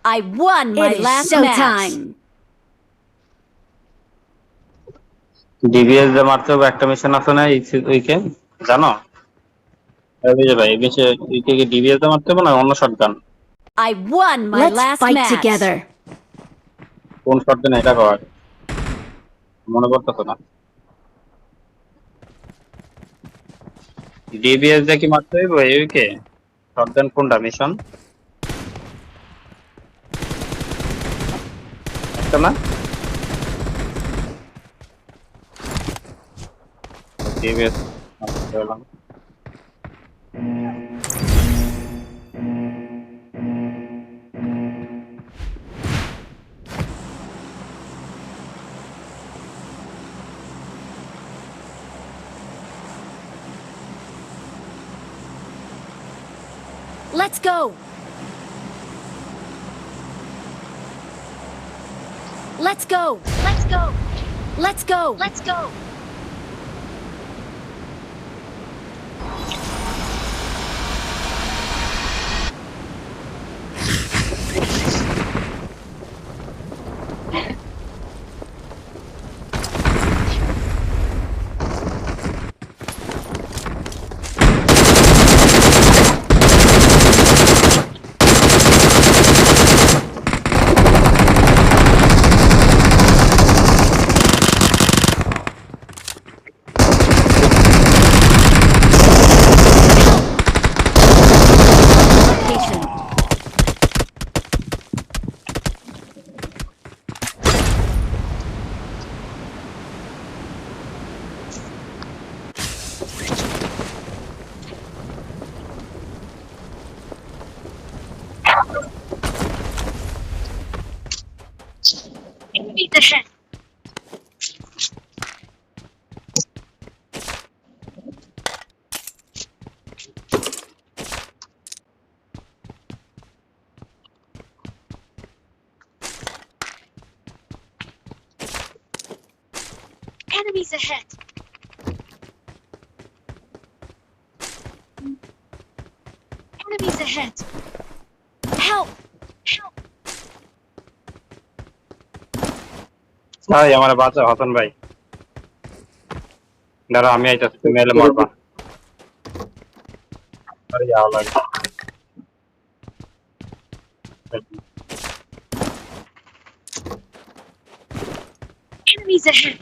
I won my last match. DVS যে মারতে হবে একটা মিশন আছে না উইকে জানো? এই যে ভাই এই মিশে উইকে কি ডিভিএস যে মারতে হবে না অন্য shotgun? I won my last match. Together. কোন শটগান এটা কয় মনে পড়তেছে না। ডিভিএস যে কি মারতে হবে এই উইকে শটগান কোনটা মিশন একটা না? ডিভিএস মারতে হলাম। Let's go. Let's go. Let's go. Let's go. Let's go. Enemies ahead. Enemies ahead. Enemies ahead. Help! Help! ভাই আমার বাঁচা হাসান ভাই, দাঁড়া আমি আইতাছি তুমি এলে মারবা। আরে যাও লাগে Enemies ahead.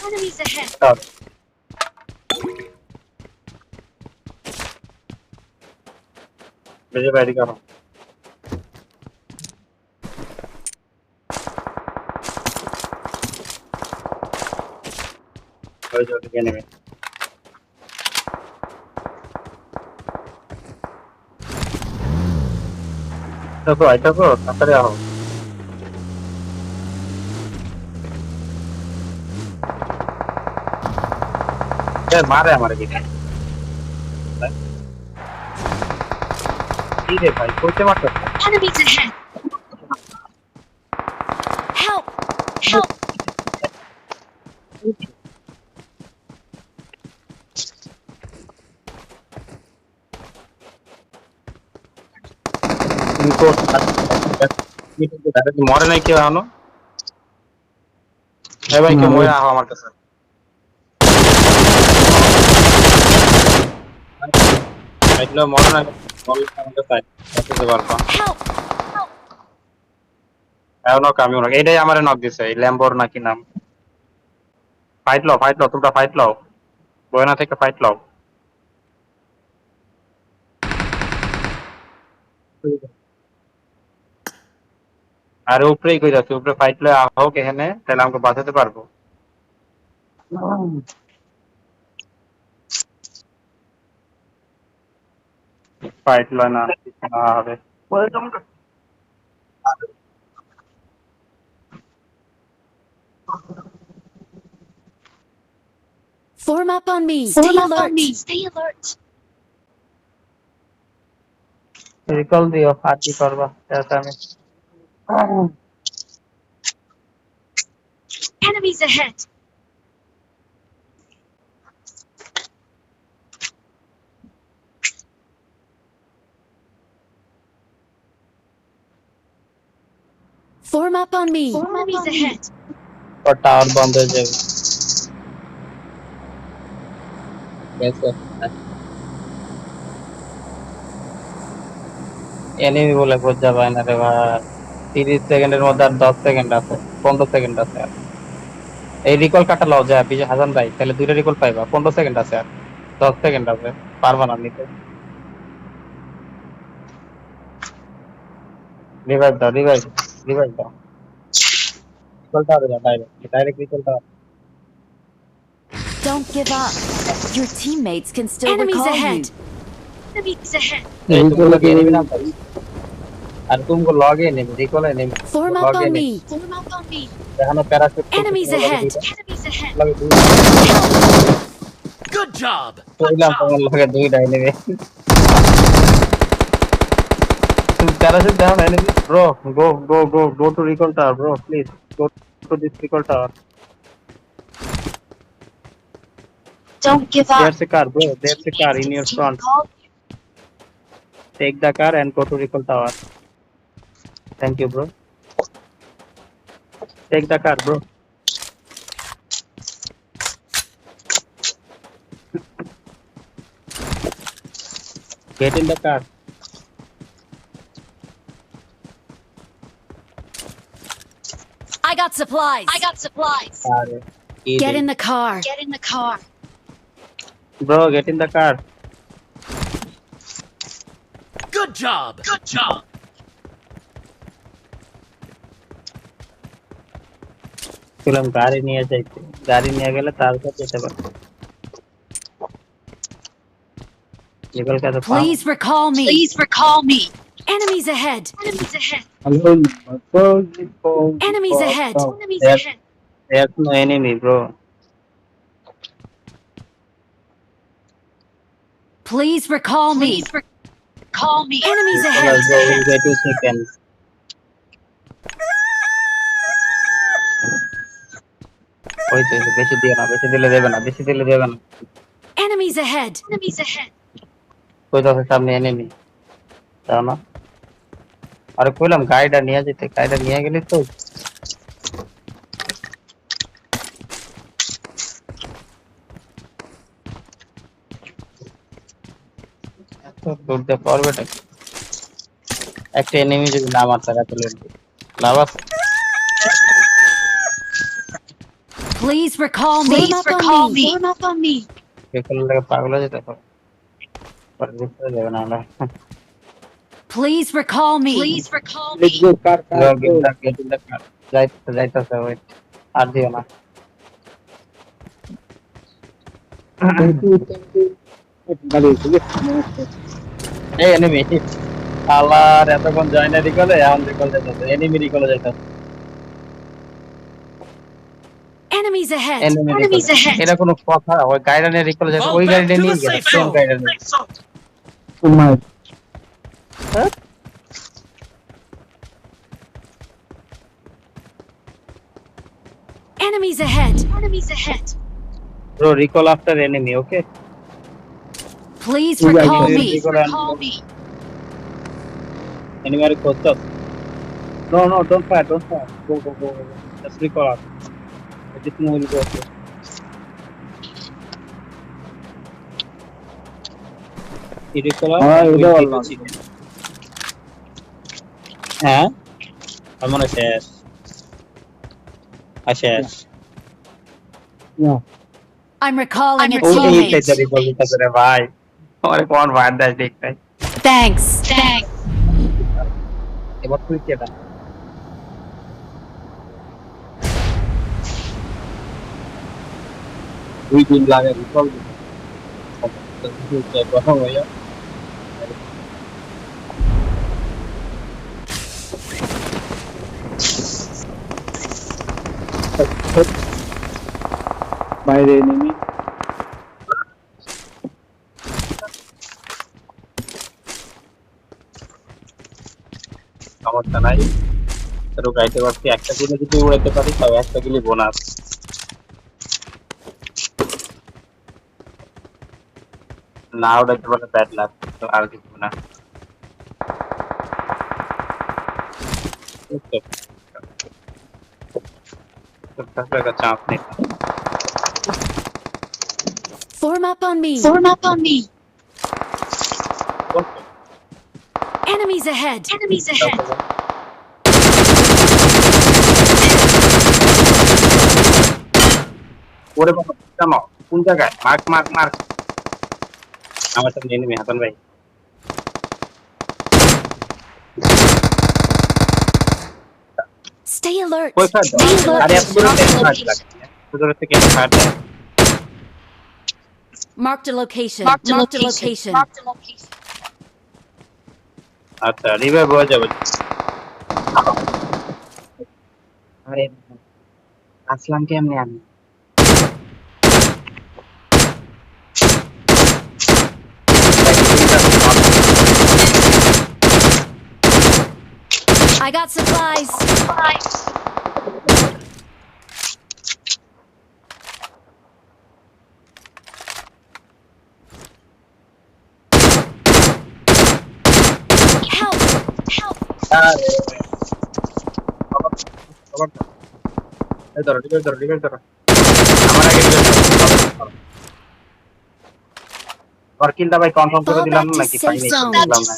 Enemies ahead. বেজে বাইরে করো ওই যে ওদিকে নেমে থাকো থাকো তাড়াতাড়ি আহো। মারে আমার কি রে ভাই কইতে মারতে Enemies ahead. Help! Help! মরে নাই কেউ এখনো? হ্যাঁ ভাই কেউ মরে আহো আমার কাছে। মরে না পারবা এখনো কামিও না এটাই আমার নক দিছে এই ল্যাম্বোর নাকি নাম। ফাইট লও তোমরা ফাইট লও বয়না থেকে ফাইট লও। আর উপরেই কই যাচ্ছে উপরে ফাইট লয় আহো এখানে তাহলে আমাকে বাঁচাতে পারবো। ফাইট লয় না হবে Form up on me. Stay alert. Stay alert. Recall দিও আর কি করবা শেষ আমি Enemies ahead! Form up on me! Enemies ahead! और टावर बंद हो जाएगा कैसे এনিমি বলে বোঝা যায় না রে ভাই 30 সেকেন্ডের মধ্যে আর 10 সেকেন্ড আছে 15 সেকেন্ড আছে আর এই রিকল কাটা লও যায় বিজয় হাসান ভাই তাহলে দুইটা রিকল পাইবা 15 সেকেন্ড আছে আর 10 সেকেন্ড আছে পারবা না নিতে রিভাইভ দাও রিকলটা হবে না direct রিকলটা Don't give up. Your teammates can still Enemies recall ahead. you. Enemies ahead! এই তুমি কি এনিমি না পাই আর तुमको लॉग इन नहीं रिकॉल है नहीं Form up log on in me! Form up on me! देखानो parachute Enemies ahead! Enemies ahead! Good job. কইলাম তোমার লগে দুইটা এনিমি তুমি প্যারাশুট দাও না enemy bro go to recall tower bro please go to this recall tower Don't give up. there's a car bro there's a car in your front take the car and go to recall tower thank you bro take the car bro get in the car I got supplies! I got supplies! car Get in the car! Get in the car! bro get in the car Good job. Good job. চললাম গাড়ি নিয়ে যাইতে গাড়ি নিয়ে গেলে তার কাছে যেতে পারবে নিকল কা তো Please recall me! Please recall me! Enemies ahead! Enemies ahead! Enemies ahead! Enemies ahead! there's no enemy bro Please recall me! Please recall me! Enemies ahead! let's go we'll get 2 seconds ওই তো বেশি দিও না বেশি দিলে দেবে না Enemies ahead! Enemies ahead! কই তো সামনে এনিমি দাও না আরে কইলাম গাড়িটা নিয়ে যেতে গাড়িটা নিয়ে গেলি তো তো দৌড়তে পারবে না একটা এনিমি যদি না মারতে রাখে লাভ আছে Please recall me! Please recall me! Form up on me! বেকল লাগে পাগল হয়ে যেতে পারে পরে বুঝতে যাবে না আমরা Please recall me! Please recall me! get in the car যাইতেছে ওয়েট আর দিও না এই এনিমি আল্লাহর এতক্ষণ যায় না রিকলে এখন রিকল যাইতেছে এনিমি রিকলে যাইতেছে Enemies ahead! Enemy Enemies ahead! এটা কোনো কথা ওই গাড়িটা নিয়ে রিকলে যাচ্ছে Fall ওই back গাড়িটা to নিয়ে the গেছে safe কোন zone. গাড়িটা নিয়ে Safe zone. Enemies ahead! Enemies ahead! bro recall after enemy okay Please recall me! Please recall me! enemy are close up no don't fire go just recall out this move will go okay you recall out হ্যাঁ আমার শেষ শেষ I'm recalling a ওই teammate. এইটা recall দিতেছে রে ভাই আমারে কোন ভাই দাস দেখতাই Thanks. Thanks. এবার তুই কেডা দুই দিন লাগে রিকল দিতে কথা হইয়া বাইরে এনিমি নাই তোর গাইতে পারছি একটা কিলো যদি উড়াইতে পারি তাও একটা কিলো বোনাস না উড়াইতে পারলে ব্যাড লাক তো আর কিছু না চাপ নেই Form up on me. Form up on me. Enemies ahead. Enemies ahead. ওরে বাবা কেন কোন জায়গায় মার্ক মার্ক মার্ক আমার সামনে এনিমি হাসান ভাই Stay alert. কই ফায়ার Stay alert. আরে এত দূরে Marked a ফায়ার location. লাগছে এত দূরে থেকে fire Marked a location. Marked a Marked a location. location. Marked a location. আচ্ছা রিভাইভ হয়ে যাবে আরে আসলাম কেমনে আমি I got supplies. Help! Help! আরে এই ধরো রিভাইভ ধরো রিভাইভ ধরো আমার আগে রিভাইভ ধরো আর কিলটা ভাই কনফার্ম করে Fall দিলাম back to নাকি safe পাইনি zone. দিলাম না